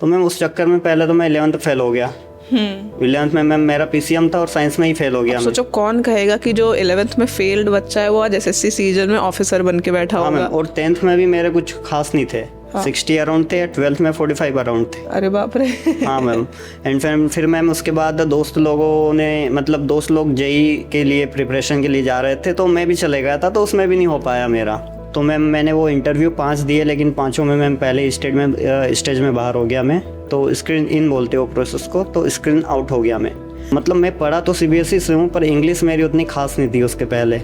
तो मैम उस चक्कर में पहले तो मैं 11th फेल हो गया। 11th में मैम मेरा पीसीएम था और साइंस में ही फेल हो गया मैं। सोचो कौन कहेगा कि जो 11th में फेल्ड बच्चा है वो आज एसएससी सीजन में ऑफिसर बन के बैठा हाँ होगा। मैम, और 10th में भी मेरे कुछ खास नहीं थे। 60 अराउंड थे, 12th में 45 अराउंड थे। अरे बाप रे। हाँ मैम। एंड फिर मैम उसके बाद दोस्त लोग जेई के लिए प्रिपरेशन के लिए जा रहे थे, तो मैं भी चले गया था, तो उसमें भी नहीं हो पाया मेरा। तो मैम मैंने वो इंटरव्यू 5 दिए, लेकिन 5 में मैम पहले स्टेज में बाहर हो गया मैं। तो स्क्रीन इन बोलते हो प्रोसेस को, तो स्क्रीन आउट हो गया मैं। मतलब मैं पढ़ा तो सीबीएसई से हूँ, पर इंग्लिश मेरी उतनी खास नहीं थी उसके पहले।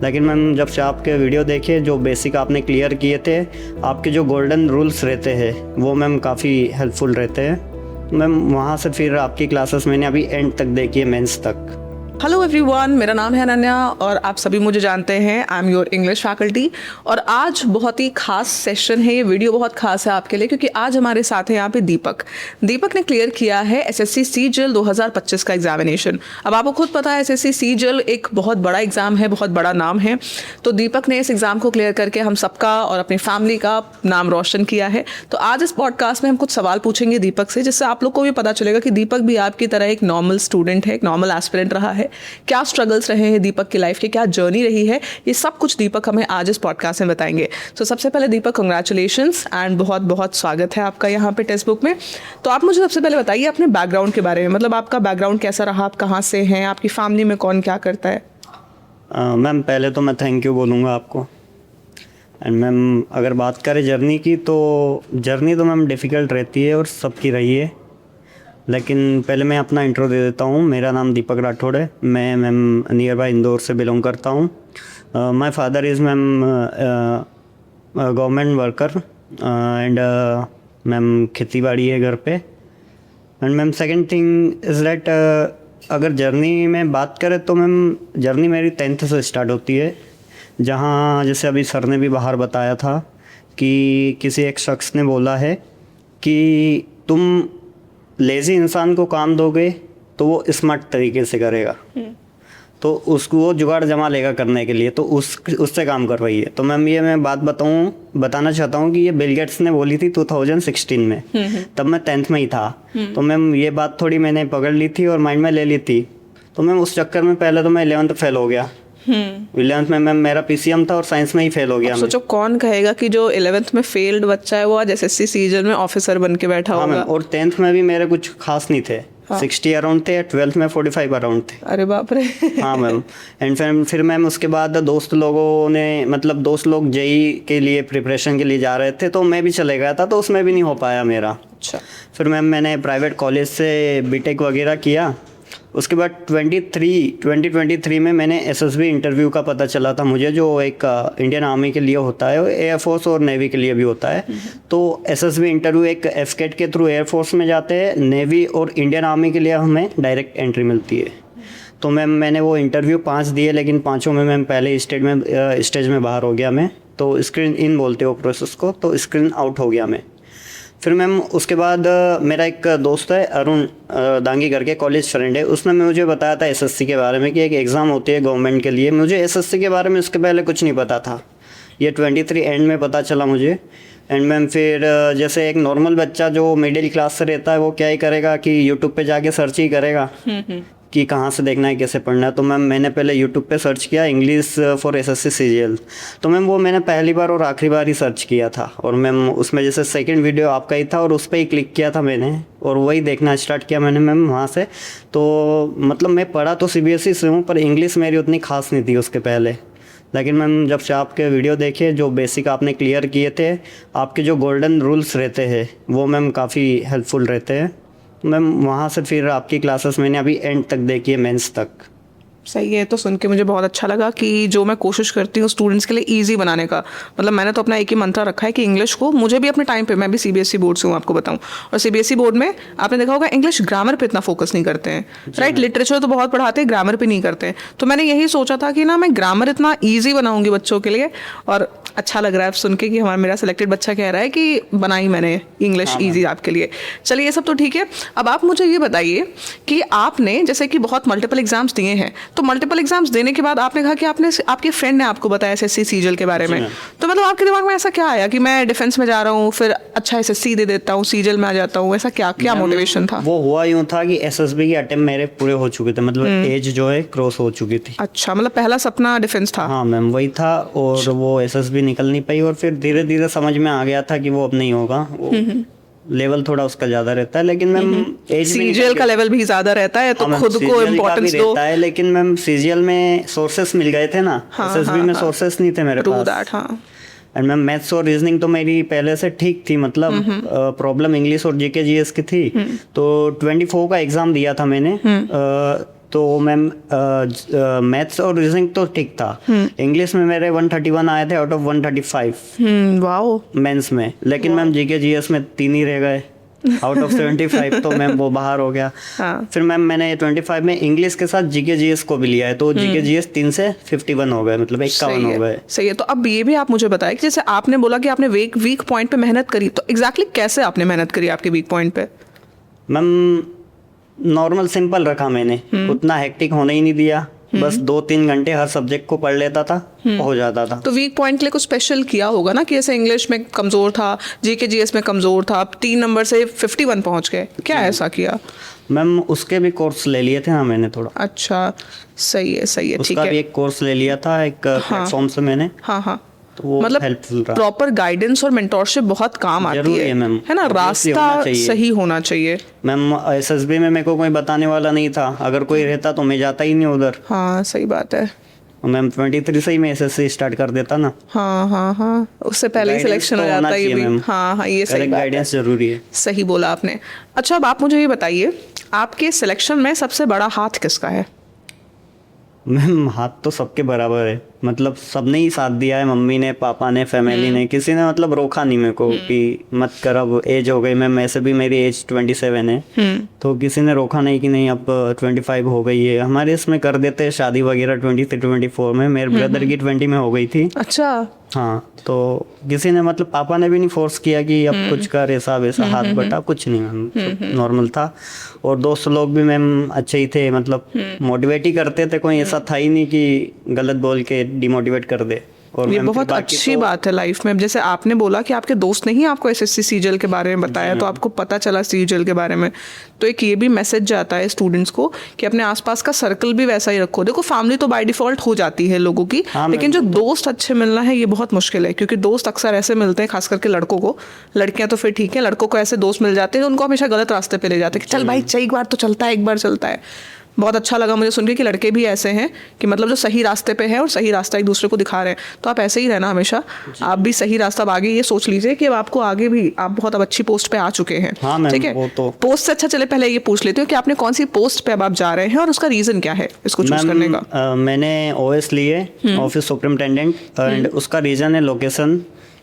लेकिन मैम जब से आपके वीडियो देखे, जो बेसिक आपने क्लियर किए थे, आपके जो गोल्डन रूल्स रहते हैं वो मैम काफ़ी हेल्पफुल रहते हैं। मैम वहाँ से फिर आपकी क्लासेस मैंने अभी एंड तक देखी है, मेंस तक। हेलो एवरीवन, मेरा नाम है अनन्या और आप सभी मुझे जानते हैं। I am your English faculty. और आज बहुत ही खास सेशन है, ये वीडियो बहुत खास है आपके लिए, क्योंकि आज हमारे साथ है यहाँ पे दीपक ने क्लियर किया है एसएससी सीजीएल 2025 का एग्जामिनेशन। अब आपको खुद पता है एसएससी सीजीएल एक बहुत बड़ा एग्जाम है, बहुत बड़ा नाम है। तो दीपक ने इस एग्जाम को क्लियर करके हम सबका और अपनी फैमिली का नाम रोशन किया है। तो आज इस पॉडकास्ट में हम कुछ सवाल पूछेंगे दीपक से, जिससे आप लोग को भी पता चलेगा कि दीपक भी आपकी तरह एक नॉर्मल स्टूडेंट है, एक नॉर्मल एस्पिरेंट रहा है। क्या स्ट्रगल्स रहे हैं दीपक की लाइफ के, क्या जर्नी रही है, ये सब कुछ दीपक हमें आज इस पॉडकास्ट में बताएंगे। तो सबसे पहले दीपक, कंग्रेचुलेशंस एंड बहुत बहुत स्वागत है आपका यहाँ पे टेक्स्ट बुक में। तो आप मुझे सबसे पहले बताइए अपने बैकग्राउंड के बारे में, मतलब आपका बैकग्राउंड कैसा रहा, आप कहाँ से हैं, आपकी फैमिली में कौन क्या करता है। मैम पहले तो मैं थैंक यू बोलूँगा आपको। एंड मैम अगर बात करें जर्नी की, तो जर्नी तो मैम डिफ़िकल्ट रहती है और सबकी रही है। लेकिन पहले मैं अपना इंट्रो दे देता हूँ। मेरा नाम दीपक राठौड़ है। मैं मैम नियर बाय इंदौर से बिलोंग करता हूँ। My father is ma'am government worker and ma'am खेती बाड़ी है घर पे। And ma'am second thing is that अगर जर्नी में बात करें तो मैम जर्नी मेरी 10th से स्टार्ट होती है, जहाँ जैसे अभी सर ने भी बाहर बताया था कि किसी एक शख्स ने बोला है कि तुम लेज़ी इंसान को काम दोगे तो वो स्मार्ट तरीके से करेगा, तो उसको वो जुगाड़ जमा लेगा करने के लिए, तो उससे काम करवाइए। तो मैम ये मैं बात बताना चाहता हूँ कि ये बिल गेट्स ने बोली थी 2016 में। तब मैं 10th में ही था। तो मैम ये बात थोड़ी मैंने पकड़ ली थी और माइंड में ले ली थी। तो मैम उस चक्कर में पहले तो मैं 11th फेल हो गया। 11th में मैम मेरा पीसीएम था और साइंस में ही फेल हो गया। सोचो कौन कहेगा कि जो 11th में फेल्ड बच्चा है वो आज एसएससी सीजन में ऑफिसर बन के बैठा होगा। और 10th में भी मेरे कुछ खास नहीं थे। 60 अराउंड थे, 12th में 45 अराउंड थे। अरे बाप रे। हाँ मैम। एंड फिर मैम उसके बाद दोस्त लोग जेई के लिए प्रिपरेशन के लिए जा रहे थे, तो मैं भी चले गया था, तो उसमें भी नहीं हो पाया मेरा। अच्छा। फिर मैम मैंने प्राइवेट कॉलेज से बीटेक वगैरह किया। उसके बाद 2023 में मैंने एसएसबी इंटरव्यू का पता चला था मुझे, जो एक इंडियन आर्मी के लिए होता है, एयरफोर्स और नेवी के लिए भी होता है। तो एसएसबी इंटरव्यू एक एफकेट के थ्रू एयरफोर्स में जाते हैं, नेवी और इंडियन आर्मी के लिए हमें डायरेक्ट एंट्री मिलती है। तो मैम मैंने वो इंटरव्यू 5 दिए, लेकिन 5 में मैम पहले स्टेज में बाहर हो गया मैं। तो स्क्रीन इन बोलते हो प्रोसेस को, तो स्क्रीन आउट हो गया मैं। फिर मैम उसके बाद मेरा एक दोस्त है अरुण दांगी करके, कॉलेज फ्रेंड है, उसने मुझे बताया था एसएससी के बारे में कि एक एग्ज़ाम होती है गवर्नमेंट के लिए। मुझे एसएससी के बारे में उसके पहले कुछ नहीं पता था, ये 23 एंड में पता चला मुझे। एंड मैम फिर जैसे एक नॉर्मल बच्चा जो मिडिल क्लास से रहता है, वो क्या ही करेगा कि यूट्यूब पे जाके सर्च ही करेगा कि कहाँ से देखना है, कैसे पढ़ना है। तो मैम मैंने पहले यूट्यूब पे सर्च किया इंग्लिश फॉर एसएससी सीजीएल। तो मैम वो मैंने पहली बार और आखिरी बार ही सर्च किया था, और मैम उसमें जैसे सेकंड वीडियो आपका ही था और उस पर ही क्लिक किया था मैंने, और वही देखना स्टार्ट किया मैंने मैम वहाँ से। तो मतलब मैं पढ़ा तो सीबीएसई से हूँ, पर इंग्लिश मेरी उतनी खास नहीं थी उसके पहले। लेकिन मैम जब से आपके वीडियो देखे, जो बेसिक आपने क्लियर किए थे, आपके जो गोल्डन रूल्स रहते हैं वो मैम काफ़ी हेल्पफुल रहते हैं। मैम वहाँ से फिर आपकी क्लासेस मैंने अभी एंड तक देखी है, मेंस तक। सही है। तो सुन के मुझे बहुत अच्छा लगा कि जो मैं कोशिश करती हूँ स्टूडेंट्स के लिए इजी बनाने का, मतलब मैंने तो अपना एक ही मंत्र रखा है कि इंग्लिश को, मुझे भी अपने टाइम पे, मैं भी सीबीएसई बोर्ड से हूँ आपको बताऊँ, और सीबीएसई बोर्ड में आपने देखा होगा इंग्लिश ग्रामर पे इतना फोकस नहीं करते हैं, राइट। लिटरेचर तो बहुत पढ़ाते हैं, ग्रामर पे नहीं करते हैं। तो मैंने यही सोचा था कि ना मैं ग्रामर इतना ईजी बनाऊंगी बच्चों के लिए, और अच्छा लग रहा है सुन के कि हमारा मेरा सिलेक्टेड बच्चा कह रहा है कि बनाई मैंने इंग्लिश ईजी आपके लिए। चलिए ये सब तो ठीक है, अब आप मुझे ये बताइए कि आपने जैसे कि बहुत मल्टीपल एग्जाम्स दिए हैं, तो मल्टीपल एग्जाम्स देने के बाद आपने कहा कि आपके फ्रेंड ने आपको बताया SSC सीजीएल के बारे में, तो मतलब आपके दिमाग में ऐसा क्या आया कि मैं डिफेंस में जा रहा हूँ फिर अच्छा SSC दे देता हूँ, सीजीएल में आ जाता हूँ, ऐसा क्या क्या मोटिवेशन था? वो हुआ यूँ था कि SSB के अटेम्प्ट मेरे पूरे हो चुके थे, मतलब एज जो है क्रॉस हो चुकी थी। अच्छा, मतलब पहला सपना डिफेंस था? हाँ मैम वही था, और वो SSB निकल नहीं पाई, और फिर धीरे धीरे समझ में आ गया था कि वो अब नहीं होगा, वो लेवल थोड़ा उसका ज्यादा रहता है, लेकिन मैम एज सीजीएल का लेवल भी ज्यादा रहता है, तो खुद को इम्पोर्टेंस दो। है, लेकिन मैम सीजीएल में सोर्सेस मिल गए थे ना, SSB में सोर्सेस नहीं थे मेरे पास। एंड मैम मैथ्स और रीजनिंग तो मेरी पहले से ठीक थी, मतलब प्रॉब्लम इंग्लिश और जीके जीएस की थी। तो 24 का एग्जाम दिया था मैंने, तो मैम मैथ्स और रीजनिंग तो ठीक था। इंग्लिश में मेरे 131 आए थे आउट ऑफ 135 वाओ मेंस में, लेकिन मैम जीके जीएस में 3 ही रह गए आउट ऑफ 75, तो मैम वो बाहर हो गया। फिर मैम मैंने 25 में इंग्लिश के साथ जीके जीएस को भी लिया है, तो जीके जीएस 3 से 51 हो गए, मतलब 51 हो गए। सही है। तो अब ये भी आप मुझे बताएं कि जैसे आपने बोला कि आपने वीक पॉइंट पे मेहनत करी, तो एग्जैक्टली कैसे आपने मेहनत करी आपके वीक पॉइंट पे? मैम नॉर्मल सिंपल रखा मैंने, उतना हेक्टिक होने ही नहीं दिया, बस 2-3 घंटे हर सब्जेक्ट को पढ़ लेता था, हो जाता था। तो वीक पॉइंट के लिए कुछ स्पेशल किया होगा ना, कि ऐसे इंग्लिश में कमजोर था, जीके जीएस में कमजोर था, आप 3 नंबर से 51 पहुंच गए, क्या ऐसा किया? मैम उसके भी कोर्स ले लिए थे ना मैंने थोड़ा। अच्छा सही है ठीक है। उसका भी एक कोर्स ले लिया था एक प्लेटफॉर्म से मैंने। हाँ तो वो मतलब हेल्पफुल रहा। प्रॉपर गाइडेंस और मेंटोरशिप बहुत काम आती है ना, रास्ता सही होना चाहिए। मैम SSB में मेरे को कोई बताने वाला नहीं था, अगर कोई रहता तो मैं जाता ही नहीं उधर। हाँ सही बात है। मैम 23 से ही मैं SSC स्टार्ट कर देता ना। हाँ उससे पहले ही सिलेक्शन हो जाता है ये भी। हाँ ये सही बात है, गाइडेंस जरूरी है। सही बोला आपने। अच्छा अब आप मुझे ये बताइए, आपके सिलेक्शन में सबसे बड़ा हाथ किसका है? मैम हाथ तो सबके बराबर है, मतलब सबने ही साथ दिया है, मम्मी ने, पापा ने, फैमिली ने, किसी ने मतलब रोका नहीं मेरे को कि मत कर, अब एज हो गई। मैम ऐसे भी मेरी एज 27 है, तो किसी ने रोका नहीं कि नहीं अब 25 हो गई है। हमारे इसमें कर देते हैं शादी वगैरह 23-24 में, मेरे ब्रदर की 20 में हो गई थी। अच्छा हाँ, तो किसी ने मतलब पापा ने भी नहीं फोर्स किया कि अब कुछ कर, ऐसा वैसा हाथ बटा, कुछ नहीं मैम, नॉर्मल था। और दोस्त लोग भी मैम अच्छे ही थे, मतलब मोटिवेट ही करते थे, कोई ऐसा था ही नहीं कि गलत बोल के डिमोटिवेट कर दे। और ये बहुत अच्छी बात है लाइफ में। जैसे आपने बोला कि आपके दोस्त ने ही आपको SSC सीजीएल के बारे में बताया, तो आपको पता चला सीजीएल के बारे में, तो एक ये भी मैसेज जाता है स्टूडेंट्स को कि अपने आसपास का सर्कल भी वैसा ही रखो। देखो फैमिली तो बाय डिफॉल्ट हो जाती है लोगों की, लेकिन जो दोस्त अच्छे मिलना है ये बहुत मुश्किल है, क्योंकि दोस्त अक्सर ऐसे मिलते हैं, खास करके लड़कों को। लड़कियां तो फिर ठीक है, लड़कों को ऐसे दोस्त मिल जाते हैं उनको हमेशा गलत रास्ते पे ले जाते हैं कि चल भाई एक बार तो चलता है, एक बार चलता है। बहुत अच्छा लगा मुझे सुन के कि लड़के भी ऐसे हैं कि मतलब जो सही रास्ते पे हैं और सही रास्ता एक दूसरे को दिखा रहे हैं। तो आप ऐसे ही रहना हमेशा, आप भी सही रास्ता, अब आगे ये सोच लीजिए कि अब आपको आगे भी, आप बहुत अब अच्छी पोस्ट पे आ चुके हैं। ठीक है, तो पोस्ट से अच्छा चले पहले ये पूछ लेते हो कि आपने कौन सी पोस्ट पे अब आप जा रहे हैं और उसका रीजन क्या है इसको चूज करने का? मैंने OS लिए, ऑफिस सुपरिटेंडेंट, एंड उसका रीजन है लोकेशन,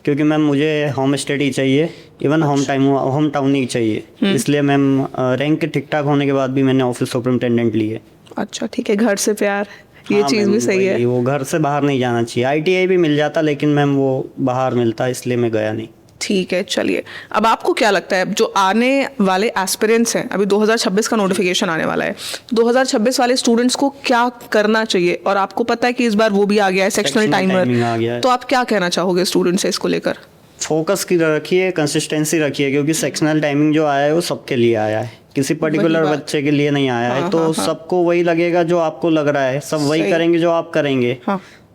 क्योंकि मैम मुझे होम स्टेट ही चाहिए, इवन होम टाउन ही चाहिए, इसलिए मैम रैंक ठीक ठाक होने के बाद भी मैंने ऑफिस सुपरिटेंडेंट लिए। अच्छा ठीक है, घर से प्यार, ये चीज़ भी सही है। वो घर से बाहर नहीं जाना चाहिए। ITI भी मिल जाता, लेकिन मैम वो बाहर मिलता, इसलिए मैं गया नहीं। ठीक है चलिए, अब आपको क्या लगता है जो आने वाले एस्पिरेंट्स हैं, अभी 2026 का नोटिफिकेशन आने वाला है, 2026 वाले स्टूडेंट्स को क्या करना चाहिए? और आपको पता है कि इस बार वो भी आ गया है, सेक्शनल टाइमर, तो आप क्या कहना चाहोगे स्टूडेंट्स से इसको लेकर? फोकस की रखिए, कंसिस्टेंसी रखिए, क्योंकि सेक्शनल टाइमिंग जो आया है वो सबके लिए आया है, किसी पर्टिकुलर बच्चे के लिए नहीं आया है। तो सबको वही लगेगा जो आपको लग रहा है, सब वही करेंगे जो आप करेंगे।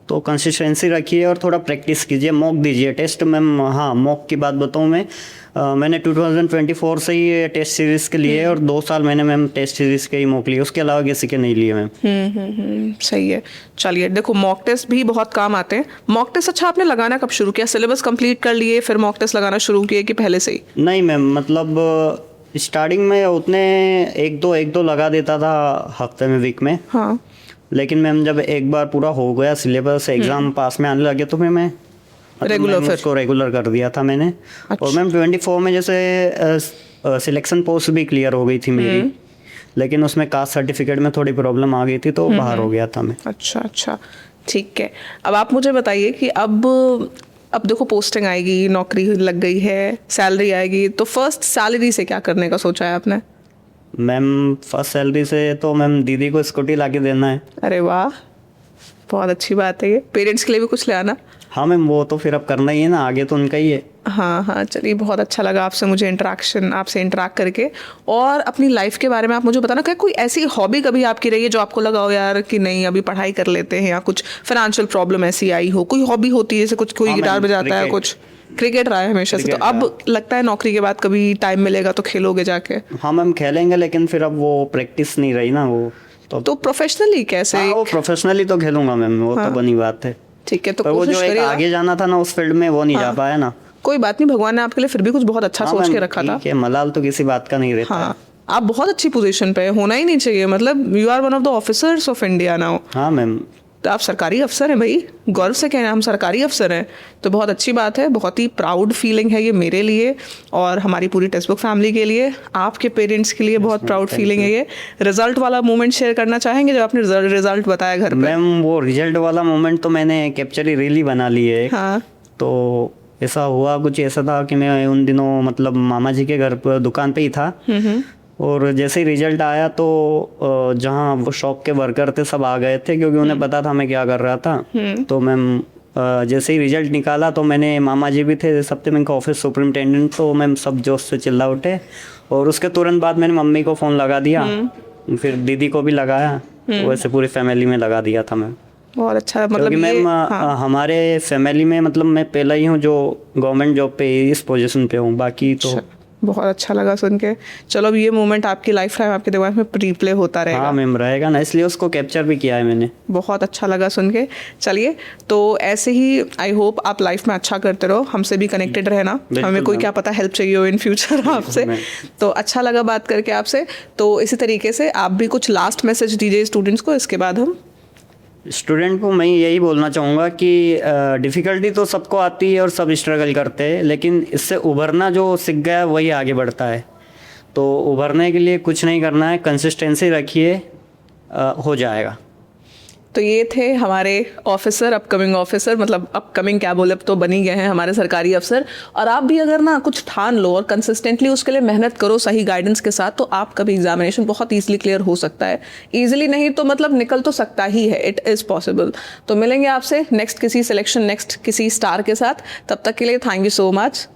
तो कंसिस्टेंसी रखिए और थोड़ा प्रैक्टिस कीजिए, मॉक दीजिए टेस्ट। मैम हाँ, मॉक की बात बताऊँ मैंने 2024 से ही टेस्ट सीरीज के लिए, और 2 साल मैंने मैम टेस्ट सीरीज के ही मॉक लिए, उसके अलावा किसी के नहीं लिए मैम। सही है। चलिए देखो, मॉक टेस्ट भी बहुत काम आते हैं। मॉक टेस्ट अच्छा आपने लगाना कब शुरू किया? सिलेबस कंप्लीट कर लिए फिर मॉक टेस्ट लगाना शुरू किए कि पहले से ही? नहीं मैम, मतलब स्टार्टिंग में उतने एक दो लगा देता था हफ्ते में, वीक में। हाँ, लेकिन मैम जब एक बार पूरा हो गया सिलेबस, एग्जाम पास में आने लगे, तो फिर मैं रेगुलर कर दिया था मैंने। अच्छा। और मैम 24 में जैसे सिलेक्शन पोस्ट भी क्लियर हो गई थी मेरी, लेकिन उसमें कास्ट सर्टिफिकेट में थोड़ी प्रॉब्लम आ गई थी, तो बाहर हो गया था मैं। अच्छा ठीक है। अब आप मुझे बताइए कि अब अब देखो पोस्टिंग आएगी, नौकरी लग गई है, सैलरी आएगी, तो फर्स्ट सैलरी से क्या करने का सोचा है आपने? मैम फर्स्ट सैलरी से तो मैम दीदी को स्कूटी ला के देना है। अरे वाह, बहुत अच्छी बात है ये। पेरेंट्स के लिए भी कुछ ले आना। हाँ मैम, वो तो फिर अब करना ही है ना, आगे तो उनका ही है। हाँ हाँ, चलिए बहुत अच्छा लगा आपसे मुझे आपसे इंटरेक्ट करके। और अपनी लाइफ के बारे में आप मुझे बताना, क्या कोई ऐसी हॉबी कभी आपकी रही है जो आपको लगा हो यार कि नहीं अभी पढ़ाई कर लेते हैं, या कुछ फाइनेंशियल प्रॉब्लम ऐसी आई हो, कोई हॉबी होती है जैसे कुछ कोई हाँ गिटार मैम, बजाता है, क्रिकेट। कुछ क्रिकेट रहा है हमेशा से, तो क्रिकेट अब लगता है नौकरी के बाद कभी टाइम मिलेगा तो खेलोगे जाके? हाँ मैम खेलेंगे, लेकिन फिर अब वो प्रैक्टिस नहीं रही ना वो तो प्रोफेशनली कैसे? हाँ, वो प्रोफेशनली तो खेलूंगा मैम, वो तो बनी बात है। ठीक है, तो पर वो जो कोशिश एक करिएगा। आगे जाना था ना उस फील्ड में, वो नहीं जा पाया ना। कोई बात नहीं, भगवान ने आपके लिए फिर भी कुछ बहुत अच्छा हाँ सोच मैम, के रखा था। ठीक है, मलाल तो किसी बात का नहीं रहता है। हाँ, आप बहुत अच्छी पोजीशन पे होना ही नहीं चाहिए, मतलब you are one of the officers of India now. हाँ मैम, तो आप सरकारी अफसर हैं भाई, गौरव से कहना हम सरकारी अफसर हैं, तो बहुत अच्छी बात है। बहुत ही प्राउड फीलिंग है ये मेरे लिए और हमारी पूरी टेक्स्ट बुक फैमिली के लिए। आपके पेरेंट्स के लिए बहुत प्राउड फीलिंग है ये। रिजल्ट वाला मोमेंट शेयर करना चाहेंगे जब आपने रिजल्ट बताया घर पे? मैम वो रिजल्ट वाला मोमेंट तो मैंने कैप्चर ही रील ही बना ली है। हाँ, तो ऐसा हुआ, कुछ ऐसा था कि मैं उन दिनों मतलब मामा जी के घर पर दुकान पे ही था, और जैसे ही रिजल्ट आया तो जहाँ वो शॉप के वर्कर थे सब आ गए थे, क्योंकि उन्हें पता था मैं क्या कर रहा था। तो मैम जैसे ही रिजल्ट निकाला तो मैंने, मामा जी भी थे सप्तमिंग का ऑफिस सुपरिटेंडेंट, तो मैम सब जोश से चिल्ला उठे, और उसके तुरंत बाद मैंने मम्मी को फ़ोन लगा दिया, फिर दीदी को भी लगाया, तो वैसे पूरी फैमिली में लगा दिया था मैम। बहुत अच्छा, मतलब क्योंकि ये मैम हमारे फैमिली में मतलब मैं पहला ही हूँ जो गवर्नमेंट जॉब पे इस पोजीशन पे हूँ, बाकी तो बहुत अच्छा लगा सुन के। चलो अब ये मोमेंट आपकी लाइफ टाइम आपके दिमाग में रिप्ले होता रहेगा। हाँ मैम रहेगा ना, इसलिए उसको कैप्चर भी किया है मैंने। बहुत अच्छा लगा सुन के। चलिए, तो ऐसे ही आई होप आप लाइफ में अच्छा करते रहो, हमसे भी कनेक्टेड रहना, हमें कोई क्या पता हेल्प चाहिए हो इन फ्यूचर आपसे। तो अच्छा लगा बात करके आपसे। तो इसी तरीके से आप भी कुछ लास्ट मैसेज दीजिए स्टूडेंट्स को, इसके बाद हम। स्टूडेंट को मैं यही बोलना चाहूँगा कि डिफ़िकल्टी तो सबको आती है और सब स्ट्रगल करते हैं, लेकिन इससे उभरना जो सीख गया है वही आगे बढ़ता है। तो उभरने के लिए कुछ नहीं करना है, कंसिस्टेंसी रखिए, हो जाएगा। तो ये थे हमारे ऑफिसर, अपकमिंग ऑफिसर, मतलब अपकमिंग क्या बोले, अब तो बन ही गए हैं हमारे सरकारी अफसर। और आप भी अगर ना कुछ ठान लो और कंसिस्टेंटली उसके लिए मेहनत करो सही गाइडेंस के साथ, तो आपका भी एग्जामिनेशन बहुत ईजिली क्लियर हो सकता है। ईजिली नहीं तो मतलब निकल तो सकता ही है, इट इज़ पॉसिबल। तो मिलेंगे आपसे नेक्स्ट किसी सिलेक्शन, नेक्स्ट किसी स्टार के साथ। तब तक के लिए थैंक यू सो मच।